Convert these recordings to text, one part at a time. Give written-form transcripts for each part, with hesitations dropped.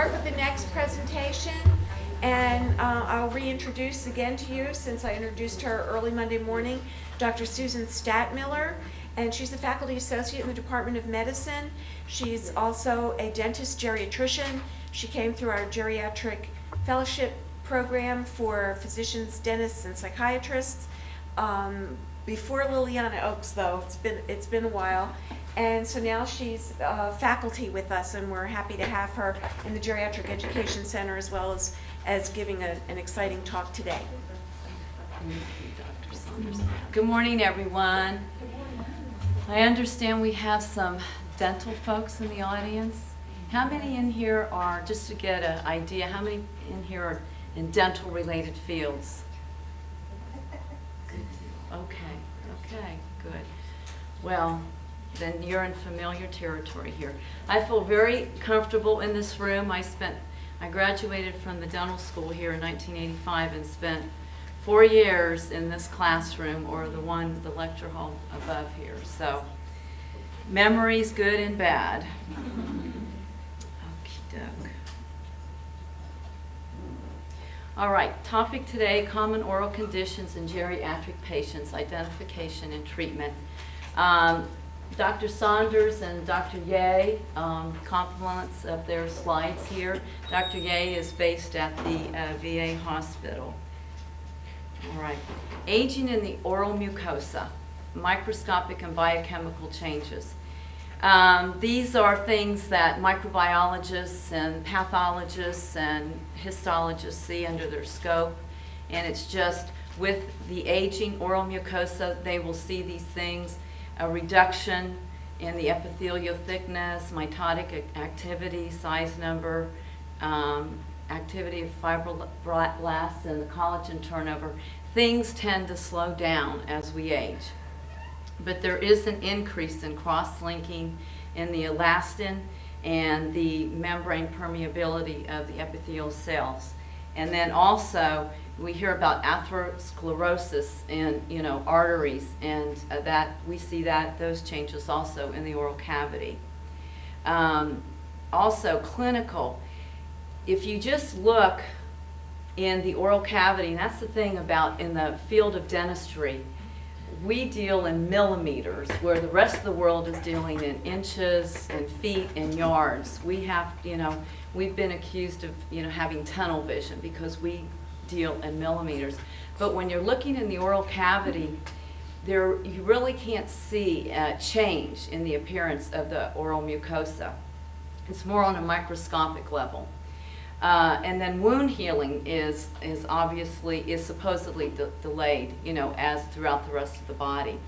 start with the next presentation, and I'll reintroduce again to you, since I introduced her early Monday morning, Dr. Susan Stattmiller, and she's a faculty associate in the Department of Medicine. She's also a dentist geriatrician. She came through our geriatric fellowship program for physicians, dentists, and psychiatrists. Before Liliana Oaks, though, it's been a while, and so now she's faculty with us, and we're happy to have her in the Geriatric Education Center, as well as giving an exciting talk today. Dr. Saunders. Good morning, everyone. I understand we have some dental folks in the audience. How many in here are, just to get an idea, how many in here are in dental-related fields? Okay, good. Well, then you're in familiar territory here. I feel very comfortable in this room. I graduated from the dental school here in 1985 and spent 4 years in this classroom, or the lecture hall above here. So, memories good and bad. Okey-doke. All right, topic today, common oral conditions in geriatric patients, identification and treatment. Dr. Saunders and Dr. Ye, compliments of their slides here. Dr. Ye is based at the VA hospital. All right, aging in the oral mucosa, microscopic and biochemical changes. These are things that microbiologists and pathologists and histologists see under their scope, and it's just with the aging oral mucosa, they will see these things, a reduction in the epithelial thickness, mitotic activity, size number, activity of fibroblasts, and the collagen turnover. Things tend to slow down as we age. But there is an increase in cross-linking in the elastin and the membrane permeability of the epithelial cells. And then also, we hear about atherosclerosis in arteries, and that we see those changes also in the oral cavity. Also, clinical. If you just look in the oral cavity, and that's the thing about in the field of dentistry, we deal in millimeters, where the rest of the world is dealing in inches and feet and yards. We have, we've been accused of, having tunnel vision because we deal in millimeters. But when you're looking in the oral cavity, you really can't see a change in the appearance of the oral mucosa. It's more on a microscopic level. And then wound healing is supposedly delayed, as throughout the rest of the body.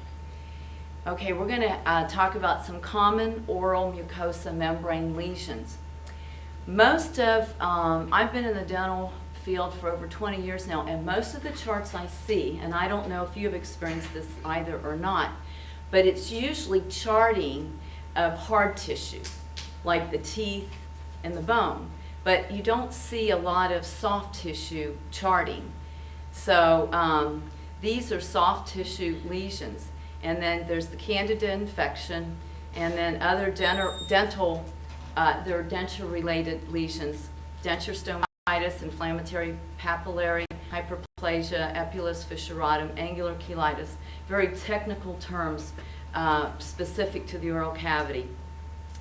Okay, we're going to talk about some common oral mucosa membrane lesions. Most of, I've been in the dental field for over 20 years now, and most of the charts I see, and I don't know if you've experienced this either or not, but it's usually charting of hard tissue, like the teeth and the bone. But you don't see a lot of soft tissue charting. So these are soft tissue lesions. And then there's the candida infection, and then other there are denture-related lesions, denture stomatitis, inflammatory papillary hyperplasia, epulis fissuratum, angular cheilitis, very technical terms specific to the oral cavity.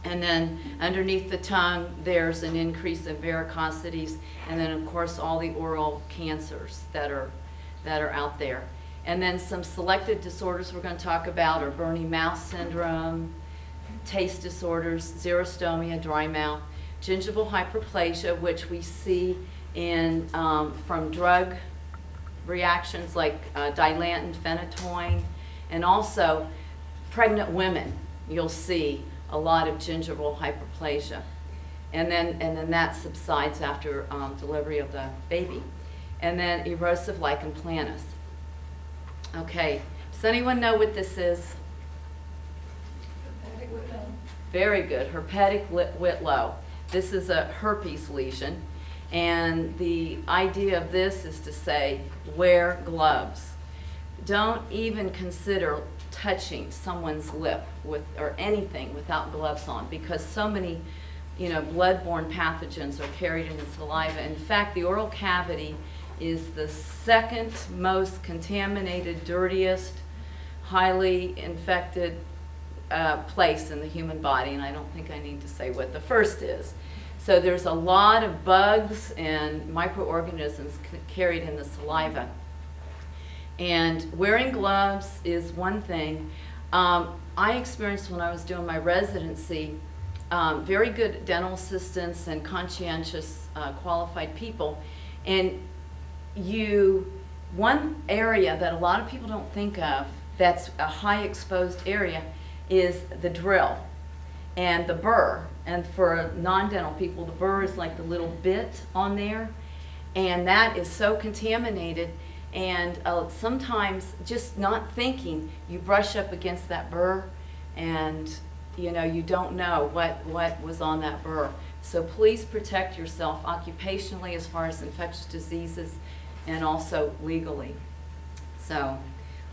And then underneath the tongue, there's an increase in varicosities, and then of course all the oral cancers that are out there. And then some selected disorders we're going to talk about are Burney mouth syndrome, taste disorders, xerostomia, dry mouth, gingival hyperplasia, which we see in from drug reactions like Dilantin, phenytoin, and also pregnant women. You'll see a lot of gingival hyperplasia, and then that subsides after delivery of the baby. And then erosive lichen planus. Okay, does anyone know what this is? Very good, herpetic Whitlow. This is a herpes lesion, and the idea of this is to say, wear gloves. Don't even consider touching someone's lip or anything without gloves on, because so many bloodborne pathogens are carried in the saliva. In fact, the oral cavity is the second most contaminated, dirtiest, highly infected place in the human body, and I don't think I need to say what the first is. So there's a lot of bugs and microorganisms carried in the saliva. And wearing gloves is one thing. I experienced when I was doing my residency, very good dental assistants and conscientious, qualified people. And one area that a lot of people don't think of that's a high exposed area is the drill and the burr. And for non-dental people, the burr is like the little bit on there. And that is so contaminated. And sometimes just not thinking, you brush up against that burr and you don't know what was on that burr. So please protect yourself occupationally as far as infectious diseases and also legally. So,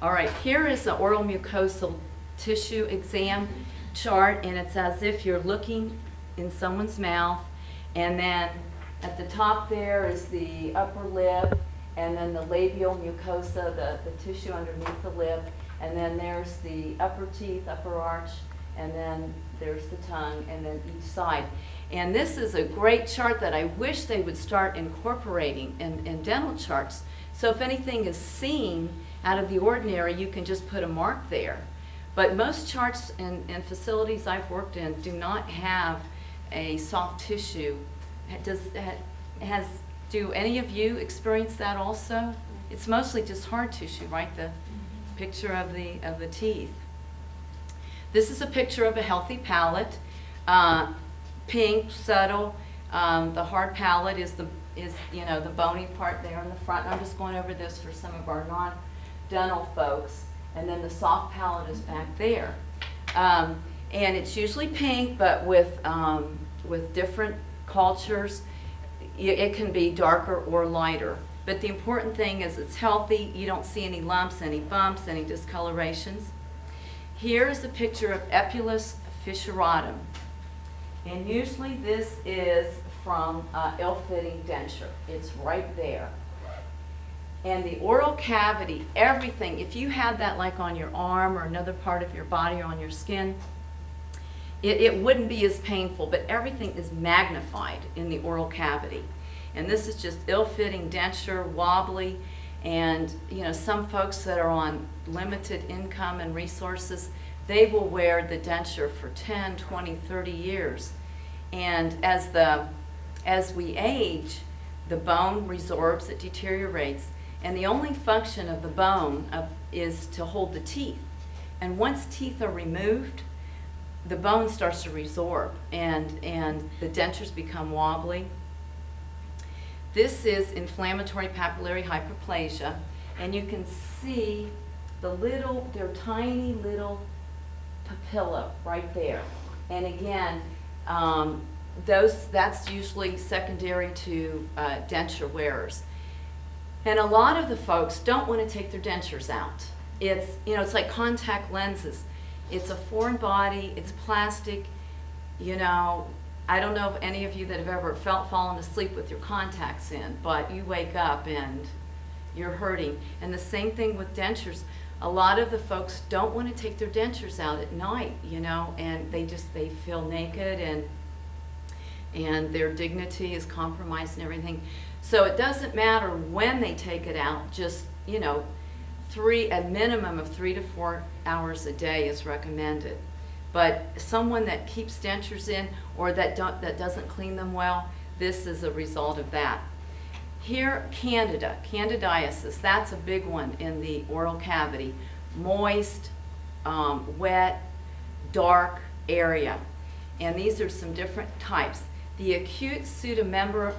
all right, here is the oral mucosal tissue exam chart, and it's as if you're looking in someone's mouth, and then at the top there is the upper lip, and then the labial mucosa, the tissue underneath the lip, and then there's the upper teeth, upper arch, and then there's the tongue, and then each side. And this is a great chart that I wish they would start incorporating in dental charts. So if anything is seen out of the ordinary, you can just put a mark there. But most charts and facilities I've worked in do not have a soft tissue. Do any of you experience that also? It's mostly just hard tissue, right? The picture of the teeth. This is a picture of a healthy palate. Pink, subtle. The hard palate is the bony part there in the front. I'm just going over this for some of our non-dental folks. And then the soft palate is back there. And it's usually pink, but with different cultures, it can be darker or lighter. But the important thing is it's healthy. You don't see any lumps, any bumps, any discolorations. Here's a picture of Epulus fissuratum. And usually this is from ill-fitting denture. It's right there. And the oral cavity, everything, if you had that like on your arm or another part of your body or on your skin, it wouldn't be as painful, but everything is magnified in the oral cavity. And this is just ill-fitting denture, wobbly, and some folks that are on limited income and resources, they will wear the denture for 10, 20, 30 years. And as we age, the bone resorbs, it deteriorates, and the only function of the bone is to hold the teeth. And once teeth are removed, the bone starts to resorb, and the dentures become wobbly. This is inflammatory papillary hyperplasia, and you can see their tiny little papilla right there. And again, that's usually secondary to denture wearers. And a lot of the folks don't want to take their dentures out. It's like contact lenses. It's a foreign body, it's plastic. I don't know if any of you that have ever fallen asleep with your contacts in, but you wake up and you're hurting. And the same thing with dentures. A lot of the folks don't want to take their dentures out at night, and they feel naked and their dignity is compromised and everything. So it doesn't matter when they take it out, just, a minimum of 3 to 4 hours a day is recommended. But someone that keeps dentures in or that doesn't clean them well, this is a result of that. Here, candidiasis, that's a big one in the oral cavity. Moist, wet, dark area. And these are some different types. The acute pseudomembranous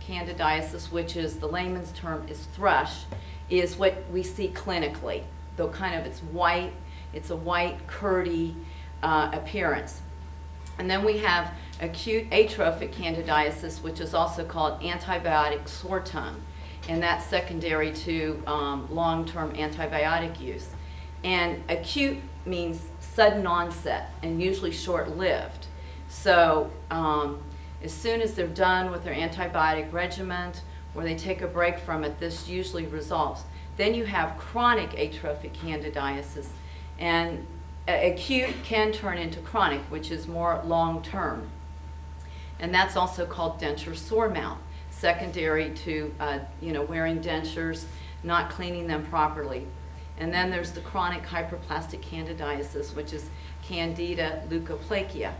candidiasis, which is the layman's term is thrush, is what we see clinically. Though it's a white, curdy appearance. And then we have acute atrophic candidiasis, which is also called antibiotic sore tongue, and that's secondary to long-term antibiotic use. And acute means sudden onset and usually short-lived. So as soon as they're done with their antibiotic regimen, or they take a break from it, this usually resolves. Then you have chronic atrophic candidiasis, and acute can turn into chronic, which is more long-term. And that's also called denture sore mouth, secondary to wearing dentures, not cleaning them properly. And then there's the chronic hyperplastic candidiasis, which is Candida leukoplakia.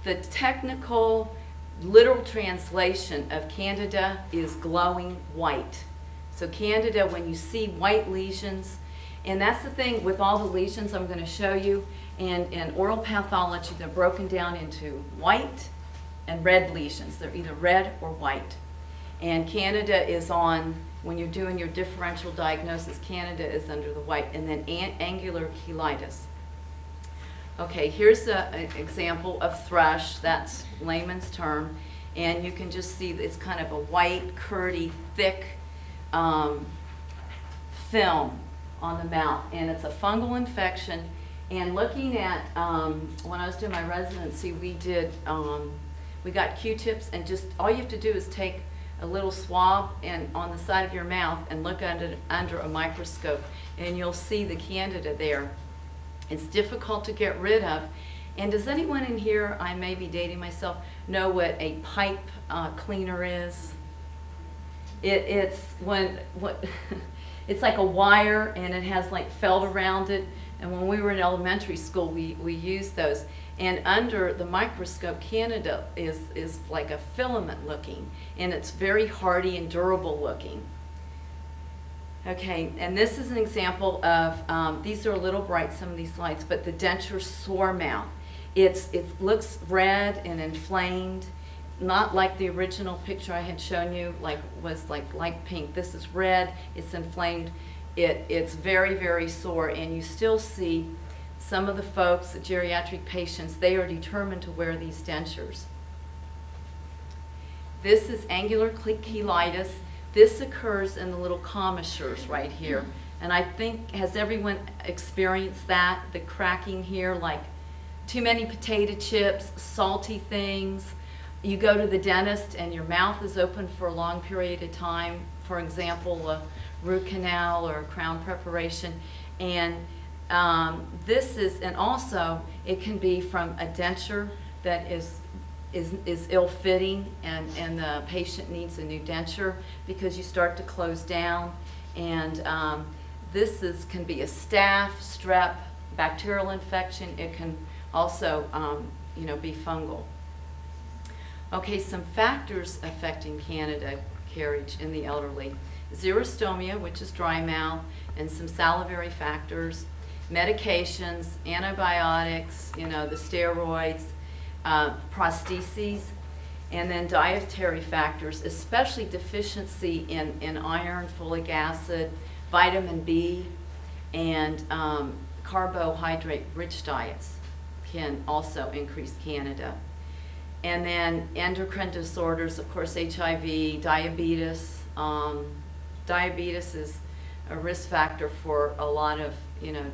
The technical, literal translation of Candida is glowing white. So Candida, when you see white lesions, and that's the thing with all the lesions I'm going to show you, in oral pathology, they're broken down into white and red lesions. They're either red or white. And Candida is on, when you're doing your differential diagnosis, Candida is under the white, and then angular cheilitis. Okay, here's an example of thrush. That's layman's term, and you can just see it's kind of a white, curdy, thick film on the mouth, and it's a fungal infection. And looking at when I was doing my residency, we got Q-tips, and just all you have to do is take a little swab and on the side of your mouth and look under a microscope, and you'll see the Candida there. It's difficult to get rid of. And does anyone in here, I may be dating myself, know what a pipe cleaner is? It's like a wire, and it has like felt around it. And when we were in elementary school, we used those. And under the microscope, Candida is like a filament looking, and it's very hardy and durable looking. Okay, and this is an example of, these are a little bright, some of these slides, but the denture sore mouth. It looks red and inflamed, not like the original picture I had shown you, was like pink. This is red, it's inflamed, it's very, very sore, and you still see some of the folks, the geriatric patients, they are determined to wear these dentures. This is angular cheilitis. This occurs in the little commissures right here. And I think, has everyone experienced that? The cracking here, like too many potato chips, salty things. You go to the dentist and your mouth is open for a long period of time. For example, a root canal or a crown preparation. And this is, and also it can be from a denture that is ill-fitting, and the patient needs a new denture because you start to close down. And this can be a staph, strep, bacterial infection. It can also be fungal. Okay, some factors affecting Candida carriage in the elderly. Xerostomia, which is dry mouth, and some salivary factors, medications, antibiotics, the steroids, prostheses, and then dietary factors, especially deficiency in iron, folic acid, vitamin B, and carbohydrate-rich diets can also increase Candida. And then endocrine disorders, of course, HIV, diabetes. Diabetes is a risk factor for a lot of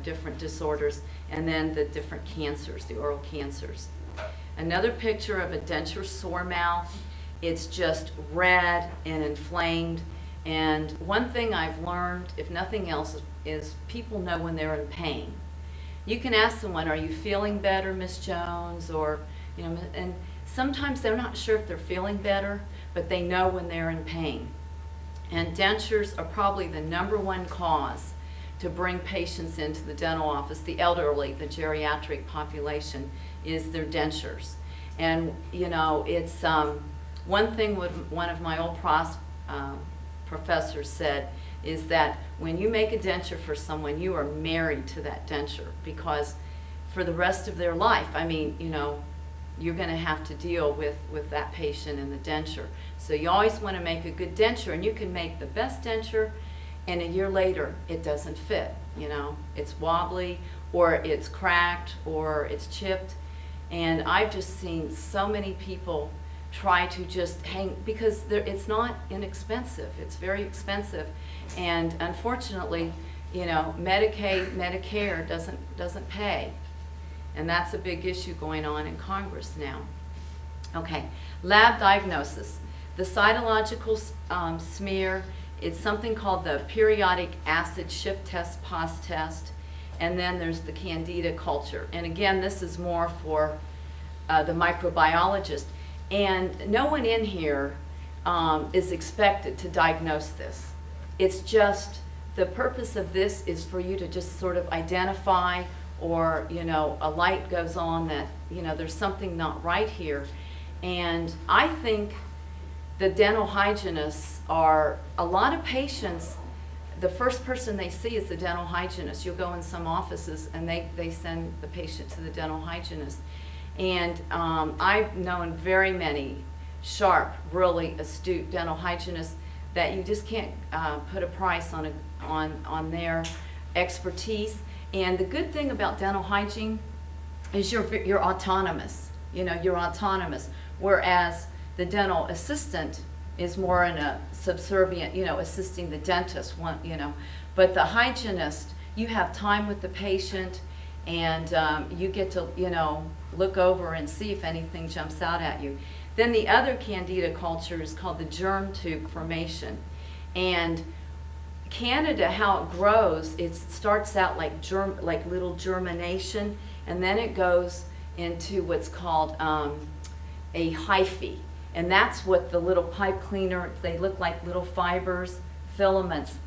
different disorders, and then the different cancers, the oral cancers. Another picture of a denture sore mouth. It's just red and inflamed. And one thing I've learned, if nothing else, is people know when they're in pain. You can ask someone, "Are you feeling better, Miss Jones?" Or and sometimes they're not sure if they're feeling better, but they know when they're in pain. And dentures are probably the #1 cause to bring patients into the dental office. The elderly, the geriatric population, is their dentures. And it's one thing one of my old professors said is that when you make a denture for someone, you are married to that denture, because for the rest of their life, you're going to have to deal with that patient and the denture. So you always want to make a good denture, and you can make the best denture, and a year later it doesn't fit. It's wobbly, or it's cracked, or it's chipped. And I've just seen so many people try to just hang, because it's not inexpensive, it's very expensive. And unfortunately, Medicaid, Medicare doesn't pay. And that's a big issue going on in Congress now. Okay, lab diagnosis. The cytological smear is something called the periodic acid shift test, PAS test, and then there's the candida culture. And again, this is more for the microbiologist. And no one in here is expected to diagnose this. It's just, the purpose of this is for you to just sort of identify, or, you know, a light goes on that, you know, there's something not right here. And I think the dental hygienists are, a lot of patients, the first person they see is the dental hygienist. You'll go in some offices and they send the patient to the dental hygienist. And I've known very many sharp, really astute dental hygienists that you just can't put a price on their expertise. And the good thing about dental hygiene is you're autonomous. You know, you're autonomous. Whereas the dental assistant is more in a subservient, you know, assisting the dentist, you know. But the hygienist, you have time with the patient, and you get to, you know, look over and see if anything jumps out at you. Then the other candida culture is called the germ tube formation. And Candida, how it grows, it starts out like little germination, and then it goes into what's called a hyphae. And that's what the little pipe cleaner, they look like little fibers, filaments.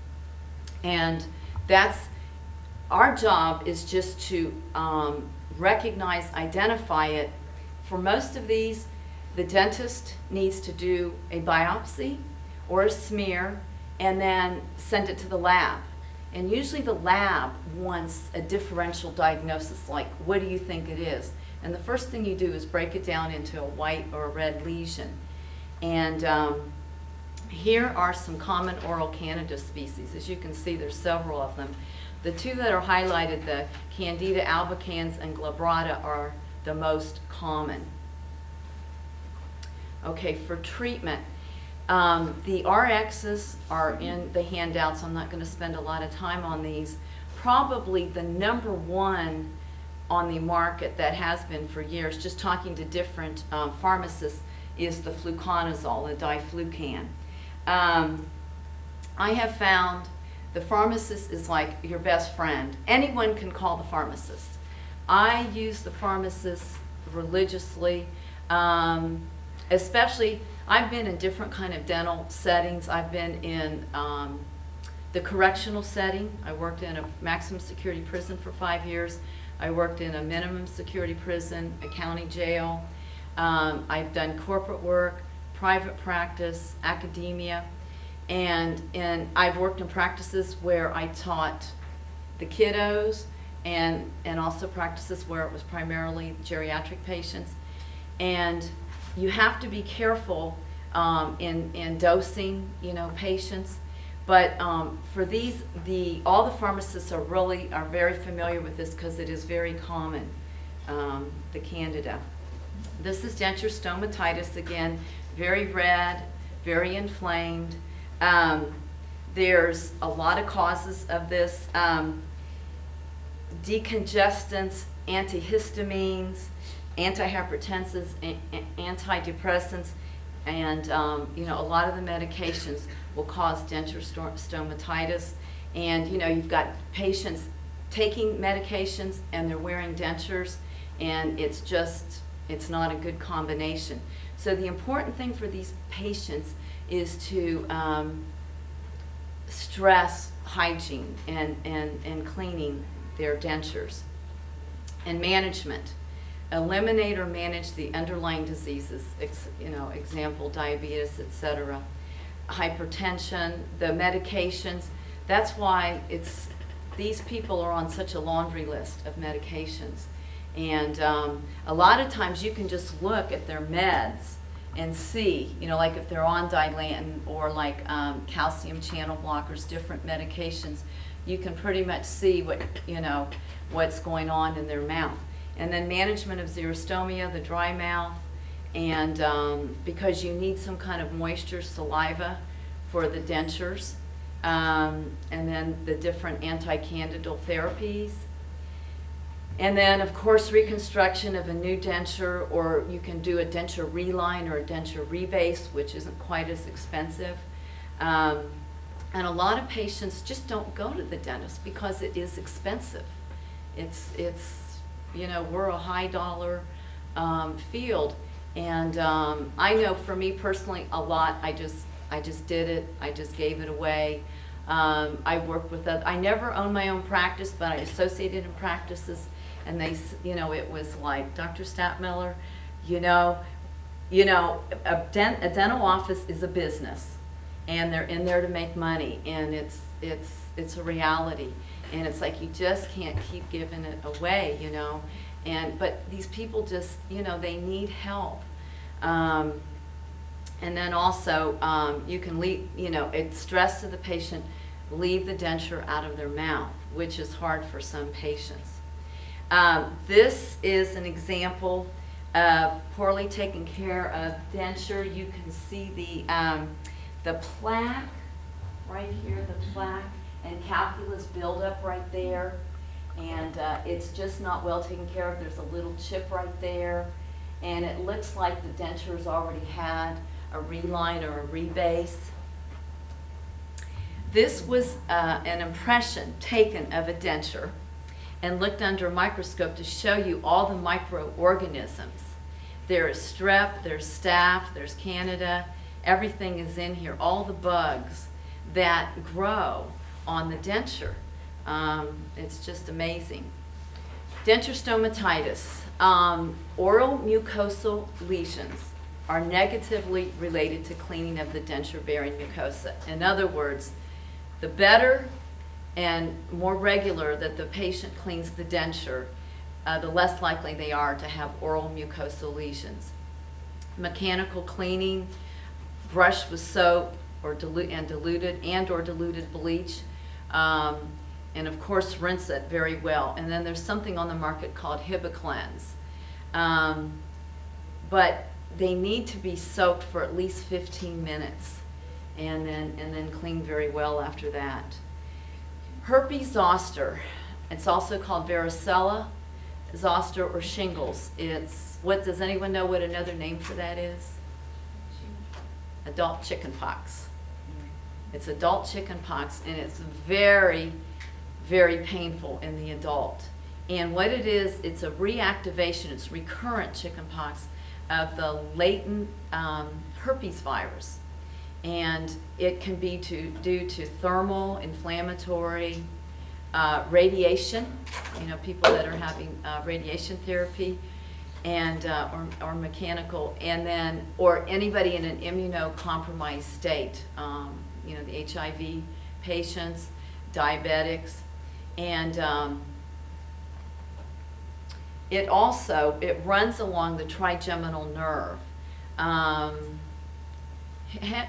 And that's, our job is just to recognize, identify it. For most of these, the dentist needs to do a biopsy or a smear and then send it to the lab. And usually the lab wants a differential diagnosis, like, what do you think it is? And the first thing you do is break it down into a white or a red lesion. And here are some common oral Candida species. As you can see, there's several of them. The two that are highlighted, the Candida albicans and glabrata, are the most common. Okay, for treatment, the RXs are in the handouts. I'm not going to spend a lot of time on these. Probably the #1 on the market that has been for years, just talking to different pharmacists, is the fluconazole, the diflucan. I have found the pharmacist is like your best friend. Anyone can call the pharmacist. I use the pharmacist religiously, especially, I've been in different kind of dental settings. I've been in the correctional setting. I worked in a maximum security prison for 5 years. I worked in a minimum security prison, a county jail. I've done corporate work, private practice, academia, and I've worked in practices where I taught the kiddos, and also practices where it was primarily geriatric patients. And you have to be careful in dosing, you know, patients. But for these, all the pharmacists are very familiar with this because it is very common, the Candida. This is denture stomatitis again, very red, very inflamed. There's a lot of causes of this. Decongestants, antihistamines, antihypertensives, antidepressants, and you know, a lot of the medications will cause denture stomatitis. And you know, you've got patients taking medications and they're wearing dentures, and it's not a good combination. So the important thing for these patients is to stress hygiene and cleaning their dentures. And management. Eliminate or manage the underlying diseases, you know, example, diabetes, etc. Hypertension, the medications. That's why these people are on such a laundry list of medications. And a lot of times you can just look at their meds and see, you know, like if they're on Dilantin or like calcium channel blockers, different medications, you can pretty much see what, you know, what's going on in their mouth. And then management of xerostomia, the dry mouth, and because you need some kind of moisture, saliva for the dentures, and then the different anti-candidal therapies. And then, of course, reconstruction of a new denture, or you can do a denture reline or a denture rebase, which isn't quite as expensive. And a lot of patients just don't go to the dentist because it is expensive. It's you know, we're a high dollar field, and I know for me personally, a lot. I just did it. I just gave it away. I worked with I never owned my own practice, but I associated in practices, and they, you know, it was like, Dr. Stattmiller, you know, a dental office is a business, and they're in there to make money, and it's a reality, and it's like you just can't keep giving it away, you know, but these people just, you know, they need help. And then also, you can leave, you know, it's stress to the patient, leave the denture out of their mouth, which is hard for some patients. This is an example of poorly taken care of denture. You can see the plaque right here, the plaque and calculus buildup right there. And it's just not well taken care of. There's a little chip right there. And it looks like the denture's already had a reline or a rebase. This was an impression taken of a denture and looked under a microscope to show you all the microorganisms. There is strep, there's staph, there's candida, everything is in here, all the bugs that grow on the denture. It's just amazing. Denture stomatitis. Oral mucosal lesions are negatively related to cleaning of the denture-bearing mucosa. In other words, the better and more regular that the patient cleans the denture, the less likely they are to have oral mucosal lesions. Mechanical cleaning, brush with soap or diluted bleach, and of course rinse it very well. And then there's something on the market called Hibiclens, but they need to be soaked for at least 15 minutes, and then cleaned very well after that. Herpes zoster, it's also called varicella zoster or shingles. It's, what, does anyone know what another name for that is? Adult chickenpox. It's adult chickenpox, and it's very, very painful in the adult. And what it is, it's a reactivation, it's recurrent chickenpox of the latent herpes virus. And it can be due to thermal, inflammatory, radiation, you know, people that are having radiation therapy, and or mechanical, and then, or anybody in an immunocompromised state, you know, the HIV patients, diabetics, and it runs along the trigeminal nerve.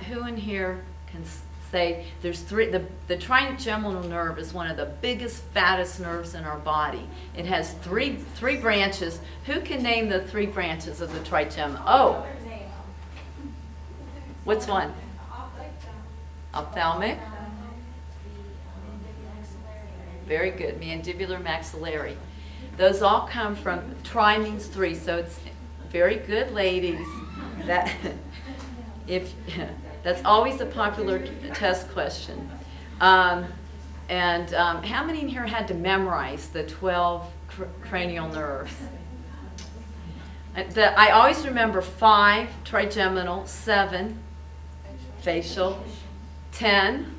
Who in here can say there's three? The trigeminal nerve is one of the biggest, fattest nerves in our body. It has three branches. Who can name the 3 branches of the trigeminal? Oh, what's one? Ophthalmic. Very good. Mandibular maxillary. Those all come from, tri means 3, so it's very good, ladies. That that's always a popular test question. How many in here had to memorize the 12 cranial nerves? I always remember 5 trigeminal, 7 facial, 10.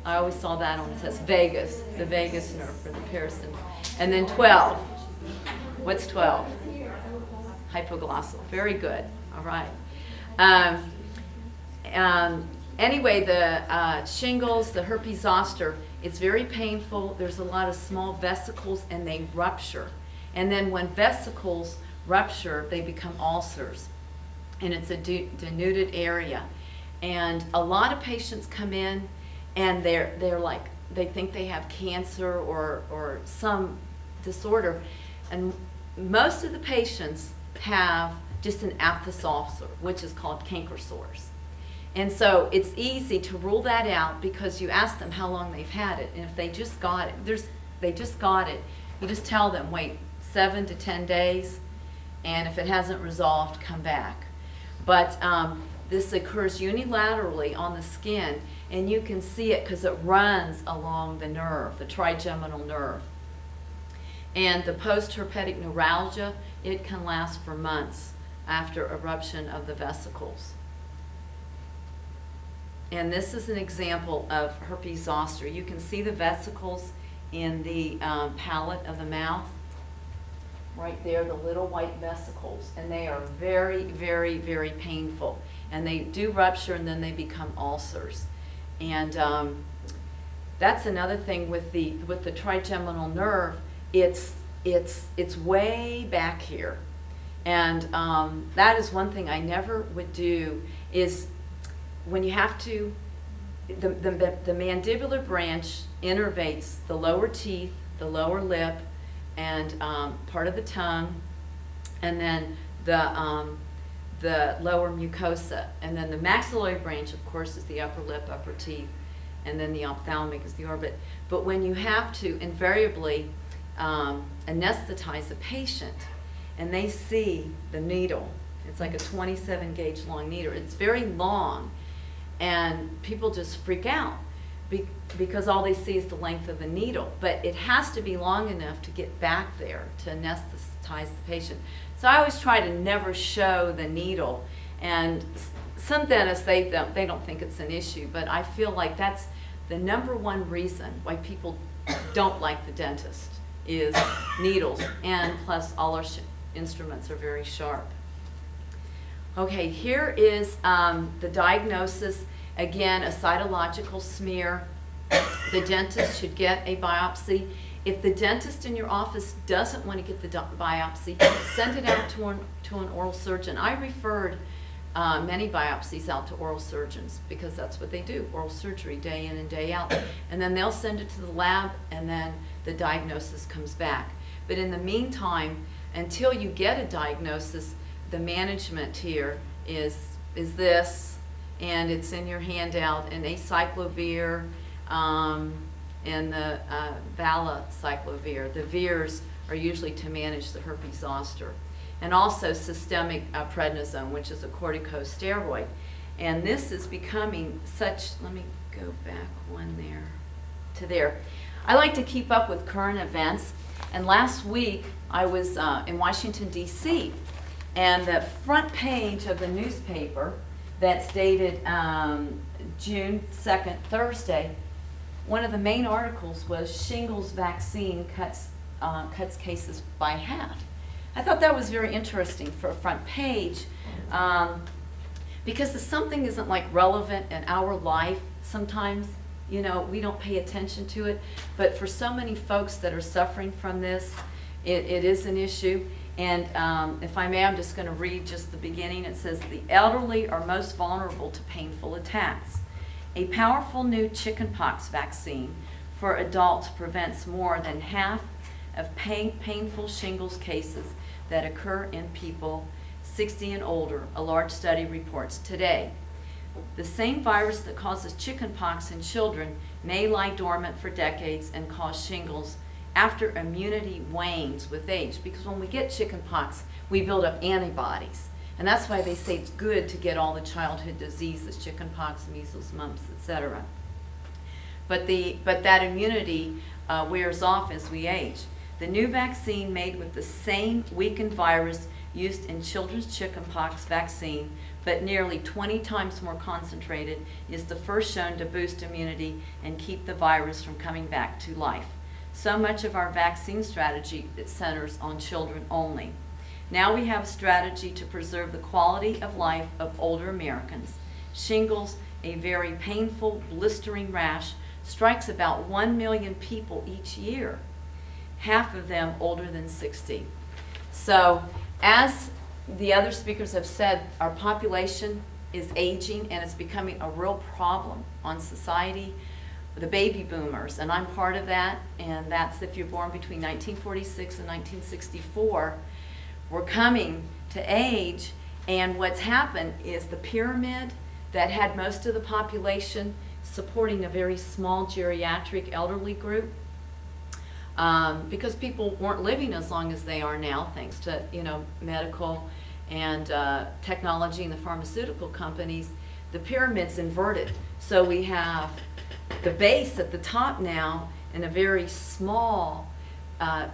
I always saw that on the test. Vagus, the vagus nerve for the parasym. And then 12. What's 12? Hypoglossal. Very good. All right. Anyway, the shingles, the herpes zoster, it's very painful. There's a lot of small vesicles, and they rupture. And then when vesicles rupture, they become ulcers. And it's a denuded area. And a lot of patients come in, and they're like, they think they have cancer or some disorder. And most of the patients have just an aphthous ulcer, which is called canker sores. And so it's easy to rule that out because you ask them how long they've had it. And if they just got it, you just tell them, wait 7 to 10 days, and if it hasn't resolved, come back. But this occurs unilaterally on the skin, and you can see it because it runs along the nerve, the trigeminal nerve. And the post-herpetic neuralgia, it can last for months after eruption of the vesicles. And this is an example of herpes zoster. You can see the vesicles in the palate of the mouth. Right there, the little white vesicles. And they are very, very, very painful. And they do rupture and then they become ulcers. And that's another thing with the trigeminal nerve. It's way back here. And that is one thing I never would do is when you have to, the mandibular branch innervates the lower teeth, the lower lip, and part of the tongue, and then the lower mucosa. And then the maxillary branch, of course, is the upper lip, upper teeth, and then the ophthalmic is the orbit. But when you have to invariably anesthetize a patient, and they see the needle, it's like a 27 gauge long needle. It's very long, and people just freak out because all they see is the length of the needle. But it has to be long enough to get back there to anesthetize the patient. So I always try to never show the needle, and some dentists, they don't think it's an issue, but I feel like that's the #1 reason why people don't like the dentist is needles, and plus all our instruments are very sharp. Okay, here is the diagnosis. Again, a cytological smear. The dentist should get a biopsy. If the dentist in your office doesn't want to get the biopsy, send it out to an oral surgeon. I referred many biopsies out to oral surgeons because that's what they do, oral surgery, day in and day out. And then they'll send it to the lab, and then the diagnosis comes back. But in the meantime, until you get a diagnosis, the management here is this, and it's in your handout, an acyclovir and the valacyclovir. The virs are usually to manage the herpes zoster. And also systemic prednisone, which is a corticosteroid. And this is becoming such, let me go back one there to there. I like to keep up with current events. And last week I was in Washington, D.C., and the front page of the newspaper that's dated June 2nd, Thursday, one of the main articles was shingles vaccine cuts cases by half. I thought that was very interesting for a front page because if something isn't like relevant in our life, sometimes, you know, we don't pay attention to it. But for so many folks that are suffering from this, it is an issue. And if I may, I'm just going to read just the beginning. It says, the elderly are most vulnerable to painful attacks. A powerful new chickenpox vaccine for adults prevents more than half of painful shingles cases that occur in people 60 and older, a large study reports today. The same virus that causes chickenpox in children may lie dormant for decades and cause shingles after immunity wanes with age, because when we get chickenpox, we build up antibodies. And that's why they say it's good to get all the childhood diseases, chickenpox, measles, mumps, etc. But that immunity wears off as we age. The new vaccine made with the same weakened virus used in children's chickenpox vaccine, but nearly 20 times more concentrated, is the first shown to boost immunity and keep the virus from coming back to life. So much of our vaccine strategy centers on children only. Now we have a strategy to preserve the quality of life of older Americans. Shingles, a very painful, blistering rash, strikes about 1 million people each year, half of them older than 60. So, as the other speakers have said, our population is aging and it's becoming a real problem on society. The baby boomers, and I'm part of that, and that's if you're born between 1946 and 1964, we're coming to age, and what's happened is the pyramid that had most of the population supporting a very small geriatric elderly group, because people weren't living as long as they are now, thanks to, you know, medical and technology and the pharmaceutical companies. The pyramid's inverted. So we have the base at the top now and a very small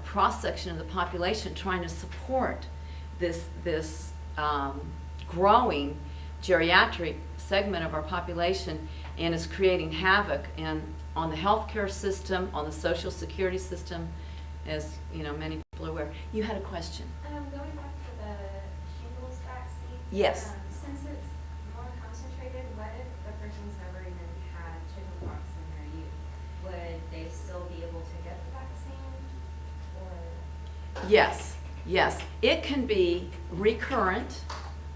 cross-section of the population trying to support this growing geriatric segment of our population, and is creating havoc on the healthcare system, on the social security system, as you know, many people are aware. You had a question. Going back to the shingles vaccine. Yes. Since it's more concentrated, what if the person's never even had chickenpox in their youth? Would they still be able to get the vaccine? Or Yes, yes. It can be recurrent,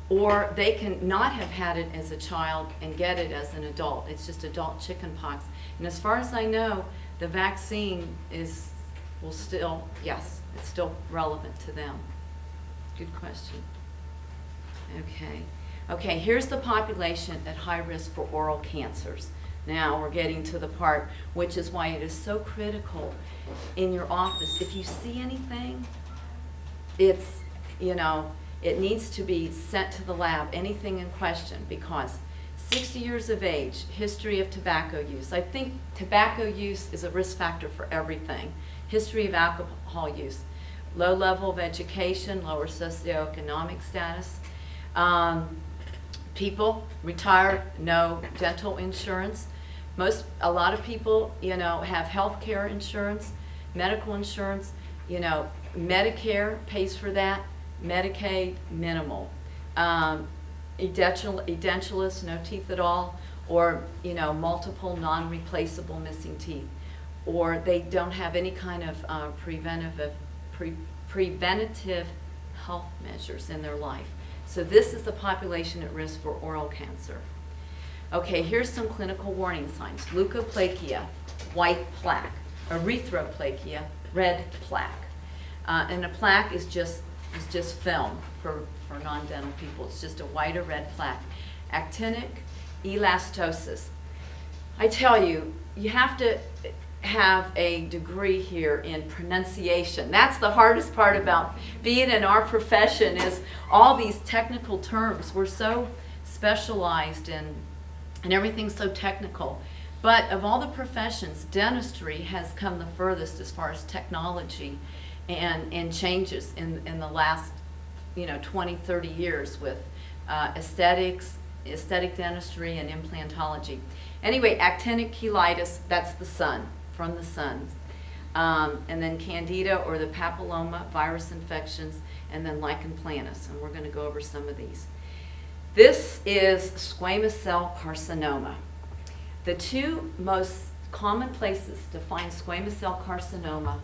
or they can not have had it as a child and get it as an adult. It's just adult chickenpox. And as far as I know, the vaccine will still, yes, it's still relevant to them. Good question. Okay, here's the population at high risk for oral cancers. Now we're getting to the part which is why it is so critical in your office. If you see anything, it's, you know, it needs to be sent to the lab, anything in question, because 60 years of age, history of tobacco use. I think tobacco use is a risk factor for everything. History of alcohol use, low level of education, lower socioeconomic status. People retired, no dental insurance. A lot of people, you know, have health care insurance, medical insurance, you know, Medicare pays for that, Medicaid, minimal. Edentulous, no teeth at all, or, you know, multiple non-replaceable missing teeth. Or they don't have any kind of preventative health measures in their life. So this is the population at risk for oral cancer. Okay, here's some clinical warning signs. Leukoplakia, white plaque. Erythroplakia, red plaque. And a plaque is just film for non-dental people. It's just a white or red plaque. Actinic elastosis. I tell you, you have to have a degree here in pronunciation. That's the hardest part about being in our profession, is all these technical terms. We're so specialized and everything's so technical. But of all the professions, dentistry has come the furthest as far as technology and changes in the last, you know, 20, 30 years with aesthetic dentistry and implantology. Anyway, actinic cheilitis, that's the sun, from the sun. And then candida, or the papilloma virus infections, and then lichen planus, and we're going to go over some of these. This is squamous cell carcinoma. The two most common places to find squamous cell carcinoma: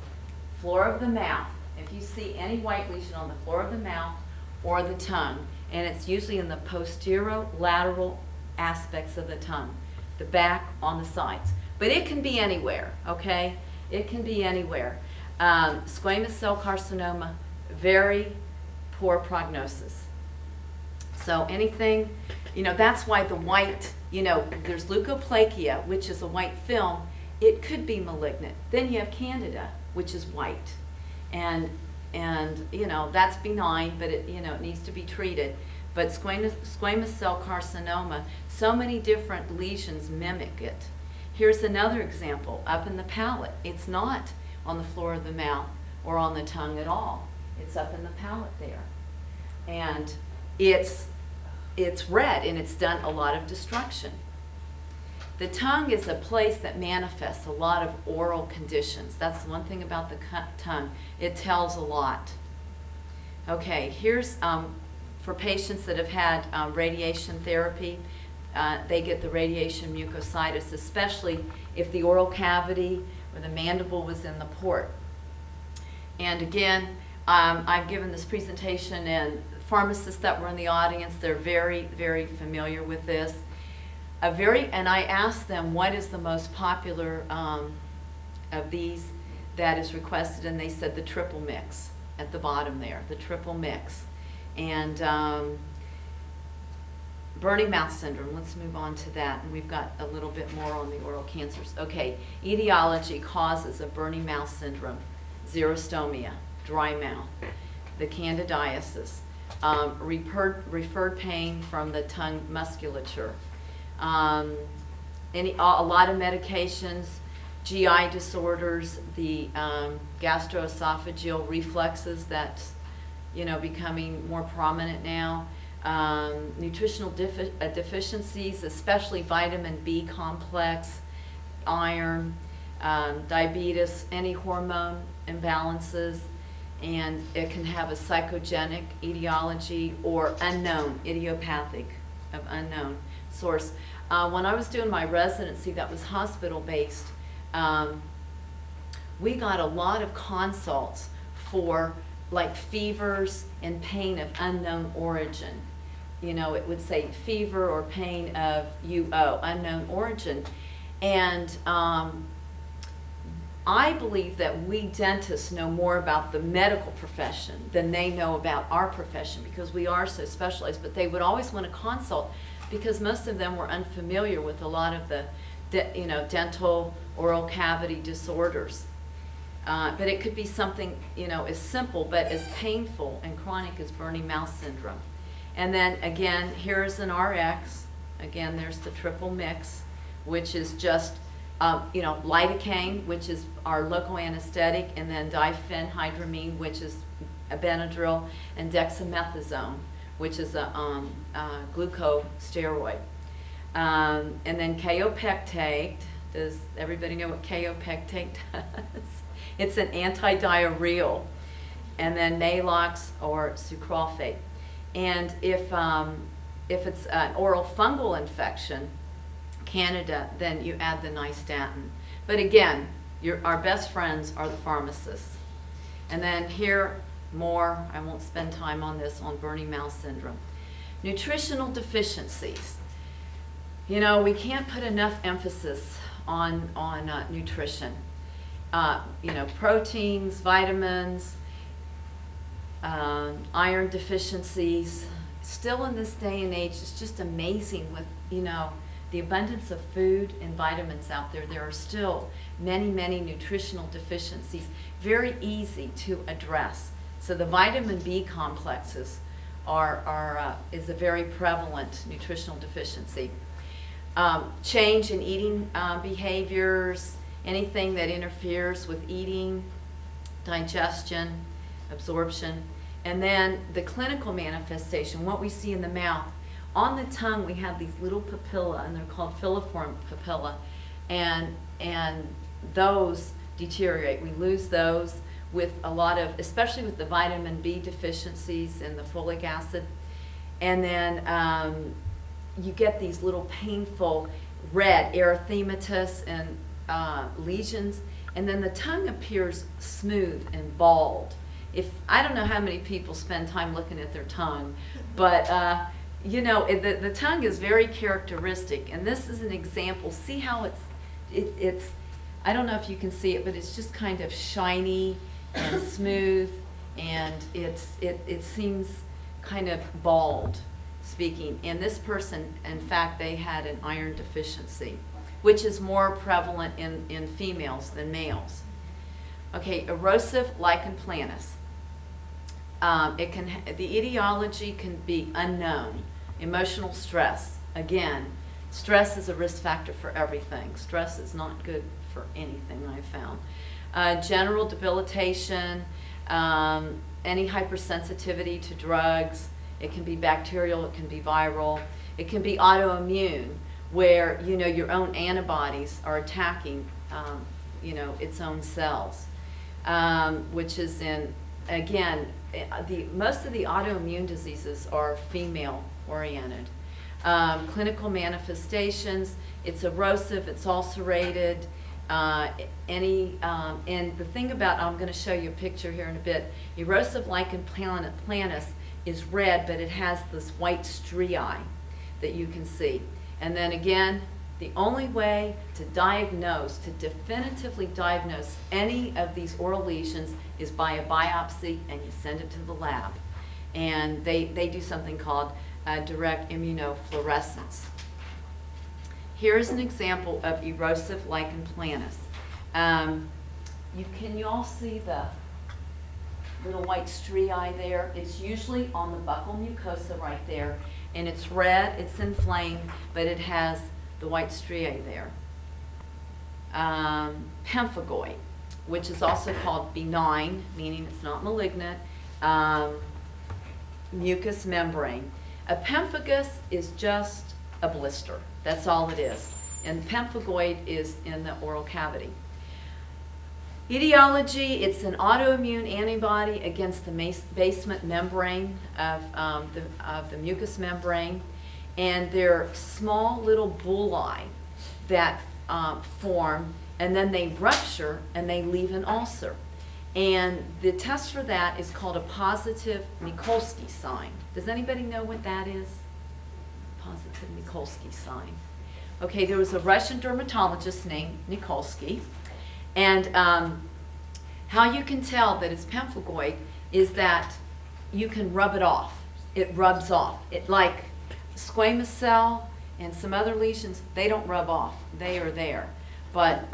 floor of the mouth. If you see any white lesion on the floor of the mouth or the tongue, and it's usually in the posterolateral aspects of the tongue, the back, on the sides. But it can be anywhere, okay? It can be anywhere. Squamous cell carcinoma, very poor prognosis. So anything, you know, that's why the white, you know, there's leukoplakia, which is a white film. It could be malignant. Then you have candida, which is white. And you know, that's benign, but it, you know, it needs to be treated. But squamous cell carcinoma, so many different lesions mimic it. Here's another example, up in the palate. It's not on the floor of the mouth or on the tongue at all. It's up in the palate there. And it's red, and it's done a lot of destruction. The tongue is a place that manifests a lot of oral conditions. That's one thing about the tongue. It tells a lot. Okay, here's for patients that have had radiation therapy. They get the radiation mucositis, especially if the oral cavity or the mandible was in the port. And again, I've given this presentation, and pharmacists that were in the audience, they're very, very familiar with this. And I asked them, what is the most popular of these that is requested, and they said the triple mix at the bottom there, the triple mix. And Burning mouth syndrome, let's move on to that, and we've got a little bit more on the oral cancers. Okay, etiology, causes of burning mouth syndrome: xerostomia, dry mouth, the candidiasis, referred pain from the tongue musculature, a lot of medications, GI disorders, the gastroesophageal reflexes that's becoming more prominent now. Nutritional deficiencies, especially vitamin B complex, iron, diabetes, any hormone imbalances, and it can have a psychogenic etiology or unknown, idiopathic, of unknown source. When I was doing my residency that was hospital-based, we got a lot of consults for like fevers and pain of unknown origin. It would say fever or pain of UO, unknown origin. And I believe that we dentists know more about the medical profession than they know about our profession, because we are so specialized. But they would always want to consult because most of them were unfamiliar with a lot of the dental oral cavity disorders. But it could be something, as simple but as painful and chronic as burning mouth syndrome. And then again, here's an RX. Again, there's the triple mix, which is just, lidocaine, which is our local anesthetic, and then diphenhydramine, which is a Benadryl, and dexamethasone, which is a glucosteroid. And then kaopectate. Does everybody know what kaopectate does? It's an antidiarrheal. And then Maalox or sucralfate. And if it's an oral fungal infection, Candida, then you add the nystatin. But again, our best friends are the pharmacists. And then here, more, I won't spend time on this, on burning mouth syndrome. Nutritional deficiencies. We can't put enough emphasis on nutrition. Proteins, vitamins, iron deficiencies. Still in this day and age, it's just amazing with, the abundance of food and vitamins out there. There are still many, many nutritional deficiencies, very easy to address. So the vitamin B complexes is a very prevalent nutritional deficiency. Change in eating behaviors, anything that interferes with eating, digestion, absorption. And then the clinical manifestation, what we see in the mouth. On the tongue, we have these little papilla, and they're called filiform papilla, and those deteriorate. We lose those with a lot of, especially with the vitamin B deficiencies and the folic acid. And then you get these little painful red erythematous and lesions, and then the tongue appears smooth and bald. I don't know how many people spend time looking at their tongue, but the tongue is very characteristic, and this is an example. See how it's I don't know if you can see it, but it's just kind of shiny and smooth, and it seems kind of bald speaking. And this person, in fact, they had an iron deficiency, which is more prevalent in females than males. Okay, erosive lichen planus. The etiology can be unknown. Emotional stress. Again, stress is a risk factor for everything. Stress is not good for anything, I've found. General debilitation, any hypersensitivity to drugs. It can be bacterial, it can be viral. It can be autoimmune, where your own antibodies are attacking its own cells, which is again, most of the autoimmune diseases are female oriented. Clinical manifestations, it's erosive, it's ulcerated, and the thing about, I'm going to show you a picture here in a bit, erosive lichen planus is red, but it has this white striae that you can see. And then again, the only way to definitively diagnose any of these oral lesions is by a biopsy, and you send it to the lab. and they do something called direct immunofluorescence. Here's an example of erosive lichen planus. Can you all see the little white striae there? It's usually on the buccal mucosa right there, and it's red, it's inflamed, but it has the white striae there. Pemphigoid, which is also called benign, meaning it's not malignant, mucous membrane. A pemphigus is just a blister. That's all it is. And pemphigoid is in the oral cavity. Etiology, it's an autoimmune antibody against the basement membrane of the mucous membrane. And they're small little bullae that form, and then they rupture and they leave an ulcer. And the test for that is called a positive Nikolsky sign. Does anybody know what that is? Positive Nikolsky sign. Okay, there was a Russian dermatologist named Nikolsky, and how you can tell that it's pemphigoid is that you can rub it off. It rubs off. It, like squamous cell and some other lesions, they don't rub off. They are there. But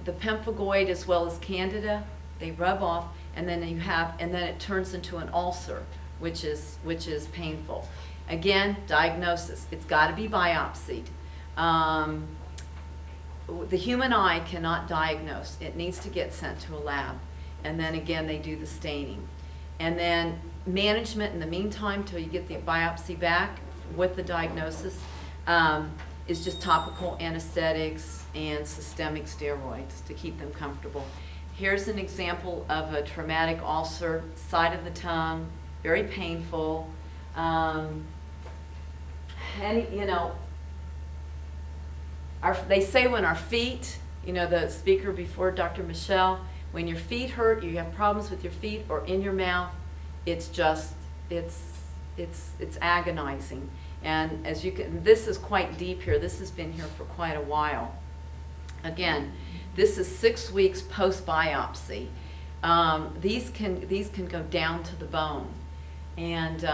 the pemphigoid as well as candida, they rub off, and then it turns into an ulcer, which is painful. Again, diagnosis. It's got to be biopsied. The human eye cannot diagnose. It needs to get sent to a lab. And then again, they do the staining. And then management in the meantime till you get the biopsy back with the diagnosis is just topical anesthetics and systemic steroids to keep them comfortable. Here's an example of a traumatic ulcer, side of the tongue, very painful. They say when our feet, the speaker before, Dr. Michelle, when your feet hurt, you have problems with your feet or in your mouth, it's agonizing. And as you can, this is quite deep here. This has been here for quite a while. Again, this is 6 weeks post-biopsy. These can go down to the bone. And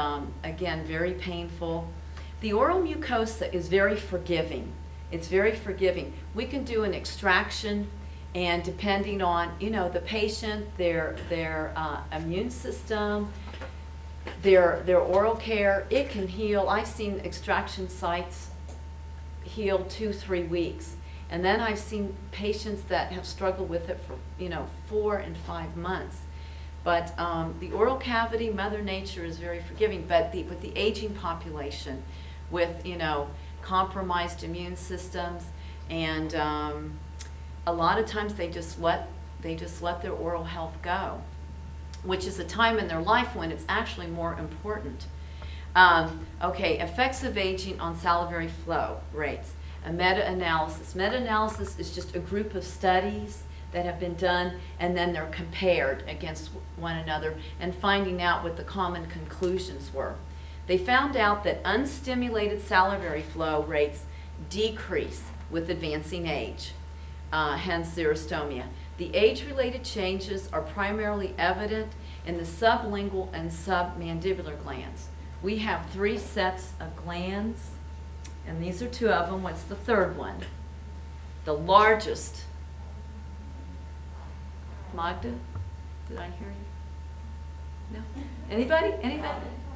again, very painful. The oral mucosa is very forgiving. It's very forgiving. We can do an extraction, and depending on the patient, their immune system, their oral care, it can heal. I've seen extraction sites heal 2-3 weeks, and then I've seen patients that have struggled with it for 4 and 5 months. But the oral cavity, Mother Nature is very forgiving. But with the aging population, with compromised immune systems, and a lot of times they just let their oral health go, which is a time in their life when it's actually more important. Okay, effects of aging on salivary flow rates. A meta-analysis. Meta-analysis is just a group of studies that have been done, and then they're compared against one another and finding out what the common conclusions were. They found out that unstimulated salivary flow rates decrease with advancing age, hence xerostomia. The age-related changes are primarily evident in the sublingual and submandibular glands. We have 3 sets of glands, and these are 2 of them. What's the third one? The largest. Magda, did I hear you? No? Anybody?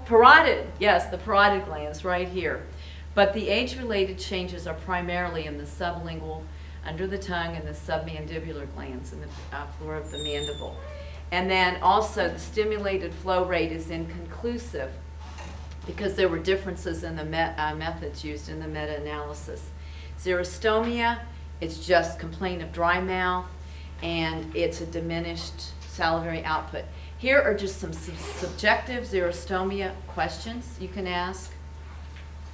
Parotid, yes, the parotid glands right here. But the age-related changes are primarily in the sublingual, under the tongue, and the submandibular glands in the floor of the mandible. And then also the stimulated flow rate is inconclusive because there were differences in the methods used in the meta-analysis. Xerostomia, it's just complaint of dry mouth, and it's a diminished salivary output. Here are just some subjective xerostomia questions you can ask.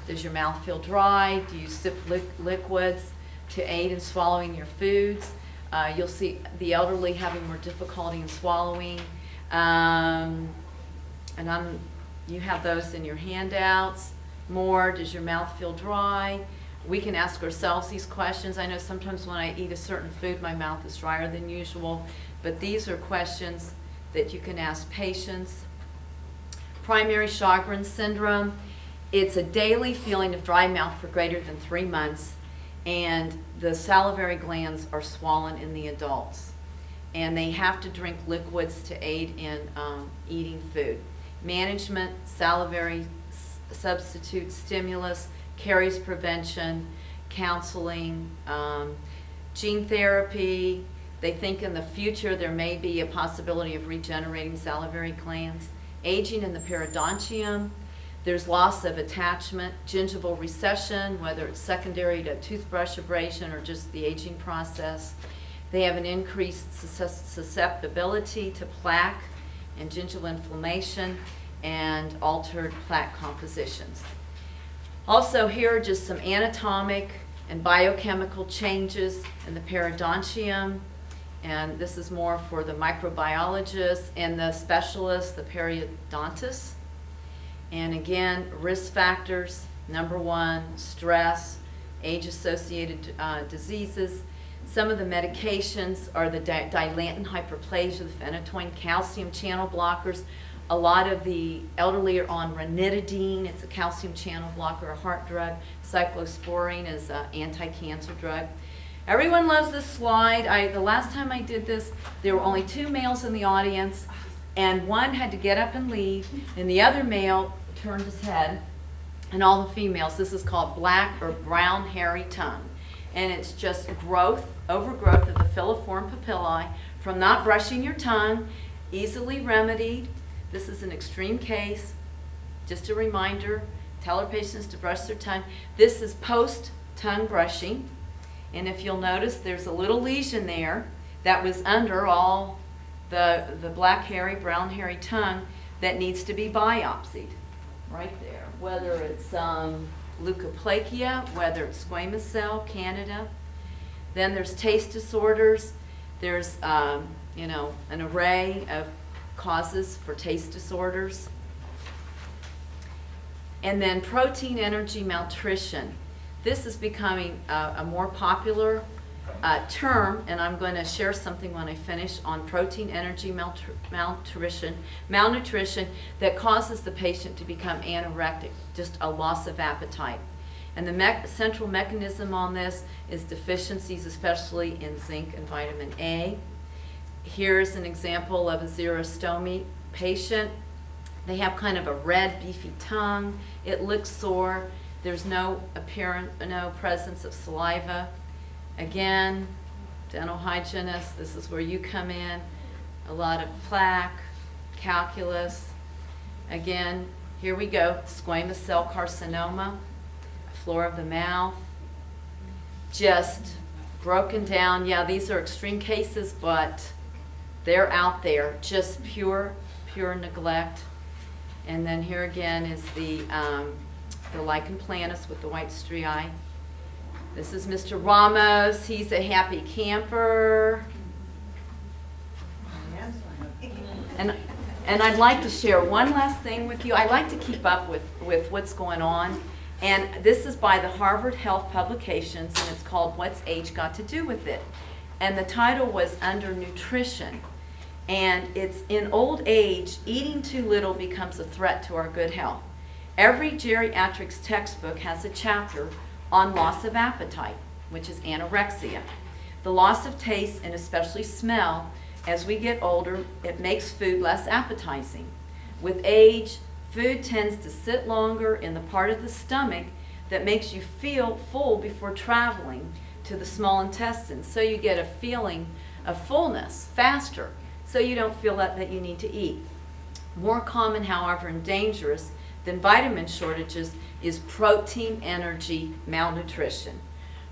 Does your mouth feel dry? Do you sip liquids to aid in swallowing your foods? You'll see the elderly having more difficulty in swallowing. You have those in your handouts. More, does your mouth feel dry? We can ask ourselves these questions. I know sometimes when I eat a certain food, my mouth is drier than usual, but these are questions that you can ask patients. primary Sjogren's syndrome. It's a daily feeling of dry mouth for greater than 3 months, and the salivary glands are swollen in the adults. And they have to drink liquids to aid in eating food. Management, salivary substitute stimulus, caries prevention, counseling, gene therapy. They think in the future there may be a possibility of regenerating salivary glands. Aging in the periodontium. There's loss of attachment, gingival recession, whether it's secondary to toothbrush abrasion or just the aging process. They have an increased susceptibility to plaque and gingival inflammation and altered plaque compositions. Also, here are just some anatomic and biochemical changes in the periodontium, and this is more for the microbiologists and the specialists, the periodontists. And again, risk factors, number 1, stress, age-associated diseases. Some of the medications are the dilantin hyperplasia, the phenytoin, calcium channel blockers. A lot of the elderly are on ranitidine. It's a calcium channel blocker, a heart drug. Cyclosporine is an anti-cancer drug. Everyone loves this slide. The last time I did this, there were only 2 males in the audience, and one had to get up and leave, and the other male turned his head, and all the females. This is called black or brown hairy tongue. And it's just growth, overgrowth of the filiform papillae from not brushing your tongue, easily remedied. This is an extreme case. Just a reminder, tell our patients to brush their tongue. This is post-tongue brushing. And if you'll notice, there's a little lesion there that was under all the black hairy, brown hairy tongue that needs to be biopsied. Right there, whether it's leukoplakia, whether it's squamous cell, Candida. Then there's taste disorders. There's, you know, an array of causes for taste disorders. And then protein energy malnutrition. This is becoming a more popular term, and I'm going to share something when I finish on protein energy malnutrition that causes the patient to become anorectic, just a loss of appetite. And the central mechanism on this is deficiencies, especially in zinc and vitamin A. Here's an example of a xerostomia patient. They have kind of a red, beefy tongue. It looks sore. There's no presence of saliva. Again, dental hygienist, this is where you come in. A lot of plaque, calculus. Again, here we go, squamous cell carcinoma, floor of the mouth. Just broken down. Yeah, these are extreme cases, but they're out there. Just pure neglect. And then here again is the lichen planus with the white striae. This is Mr. Ramos. He's a happy camper. And I'd like to share one last thing with you. I like to keep up with what's going on. And this is by the Harvard Health Publications, and it's called What's Age Got to Do with It? And the title was Under Nutrition. And it's in old age, eating too little becomes a threat to our good health. Every geriatrics textbook has a chapter on loss of appetite, which is anorexia. The loss of taste and especially smell, as we get older, it makes food less appetizing. With age, food tends to sit longer in the part of the stomach that makes you feel full before traveling to the small intestines. So you get a feeling of fullness faster, so you don't feel that you need to eat. More common, however, and dangerous than vitamin shortages is protein energy malnutrition.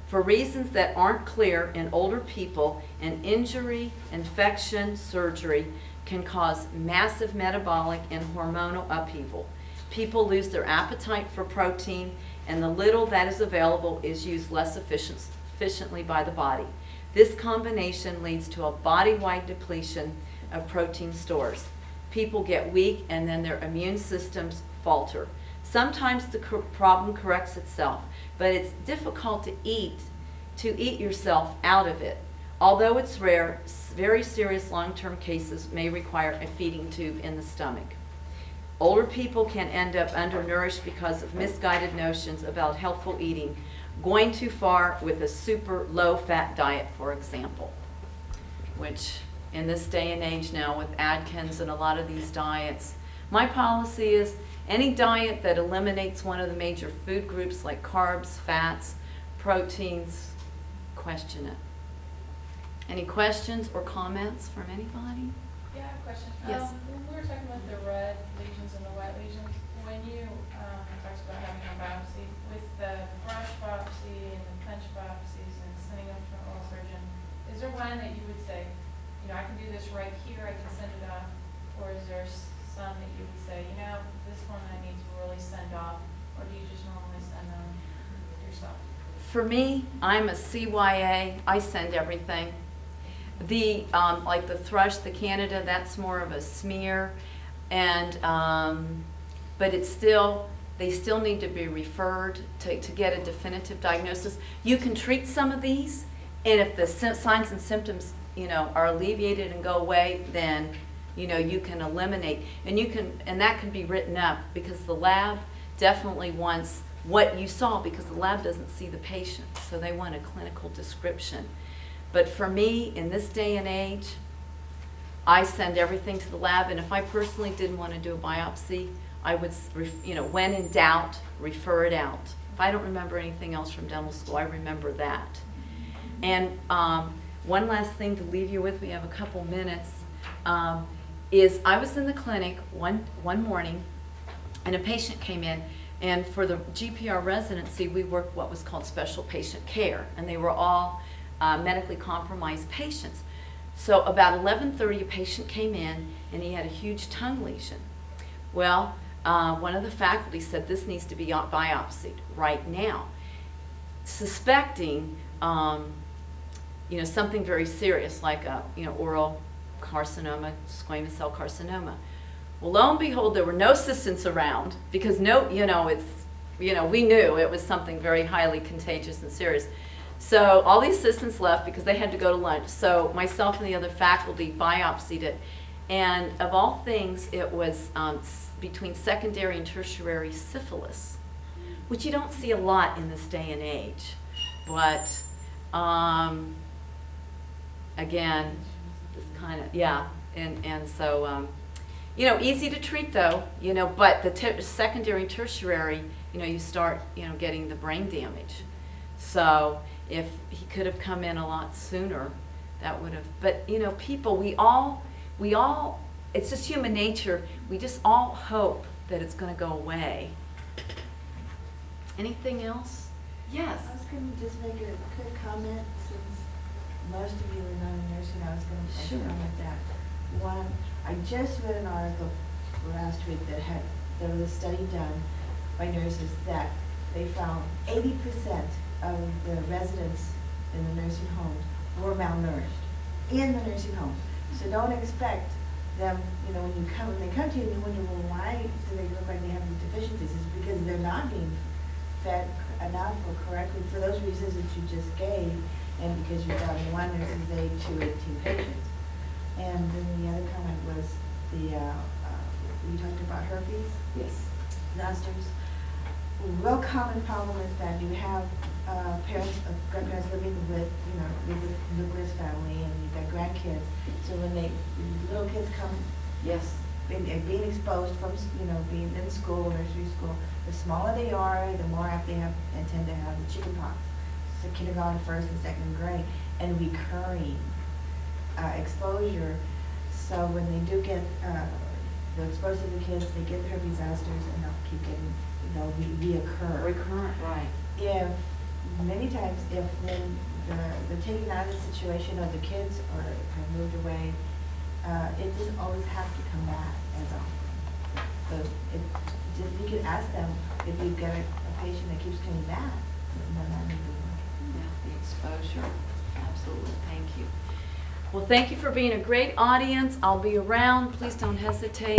For reasons that aren't clear in older people, an injury, infection, surgery can cause massive metabolic and hormonal upheaval. People lose their appetite for protein, and the little that is available is used less efficiently by the body. This combination leads to a body-wide depletion of protein stores. People get weak, and then their immune systems falter. Sometimes the problem corrects itself, but it's difficult to eat yourself out of it. Although it's rare, very serious long-term cases may require a feeding tube in the stomach. Older people can end up undernourished because of misguided notions about healthful eating, going too far with a super low-fat diet, for example, which in this day and age now with Atkins and a lot of these diets, my policy is any diet that eliminates one of the major food groups like carbs, fats, proteins, question it. Any questions or comments from anybody? Yeah, I have a question. Yes. When we were talking about the red lesions and the white lesions, when you talked about having a biopsy, with the brush biopsy and the punch biopsies and sending them to an oral surgeon, is there one that you would say, you know, I can do this right here, I can send it off, or is there some that you would say, you know, this one I need to really send off, or do you just normally send them yourself? For me, I'm a CYA. I send everything. The like the thrush, the Candida, that's more of a smear, and but it's still, they still need to be referred to get a definitive diagnosis. You can treat some of these, and if the signs and symptoms, you know, are alleviated and go away, then you know you can eliminate, and you can, and that can be written up because the lab definitely wants what you saw, because the lab doesn't see the patient, so they want a clinical description. But for me, in this day and age, I send everything to the lab, and if I personally didn't want to do a biopsy, I would, you know, when in doubt, refer it out. If I don't remember anything else from dental school, I remember that. And one last thing to leave you with, we have a couple minutes, is I was in the clinic one morning, and a patient came in, and for the GPR residency, we worked what was called special patient care, and they were all medically compromised patients. So about 11:30, a patient came in and he had a huge tongue lesion. Well, one of the faculty said this needs to be biopsied right now, suspecting you know, something very serious like a, you know, oral carcinoma, squamous cell carcinoma. Well, lo and behold, there were no assistants around because no, you know, it's, you know, we knew it was something very highly contagious and serious. So all the assistants left because they had to go to lunch. So myself and the other faculty biopsied it. And of all things, it was between secondary and tertiary syphilis, which you don't see a lot in this day and age. But again, this kind of, yeah. And so, you know, easy to treat though, you know, but the secondary and tertiary, you know, you start, you know, getting the brain damage. So if he could have come in a lot sooner, that would have, but you know, people, we all, it's just human nature, we just all hope that it's going to go away. Anything else? Yes. I was going to just make a quick comment, since most of you are not in nursing. I was going to make a comment that one, I just read an article last week that there was a study done by nurses that they found 80% of the residents in the nursing homes were malnourished in the nursing home. So don't expect them, you know, when they come to you and you wonder, well, why do they look like they have these deficiencies? It's because they're not being fed enough or correctly for those reasons that you just gave, and because you've got one nurse's aide to 18 patients. And then the other comment was you talked about herpes. Yes. Zosters. Real common problem is that you have parents, grandparents living with, you know, with the nucleus family, and you've got grandkids. So when little kids come, Yes. being exposed from, you know, being in school, nursery school, the smaller they are, the more apt they tend to have the chickenpox. So kindergarten, first and second grade, and recurring exposure. So when they do get the exposure to the kids, they get the herpes zosters, and they'll keep getting, they'll reoccur. Recurrent, right. If many times, if when they're taken out of the situation or the kids have moved away, it doesn't always have to come back as often. So you can ask them if you've got a patient that keeps coming back. Yeah, the exposure. Absolutely. Thank you. Well, thank you for being a great audience. I'll be around. Please don't hesitate.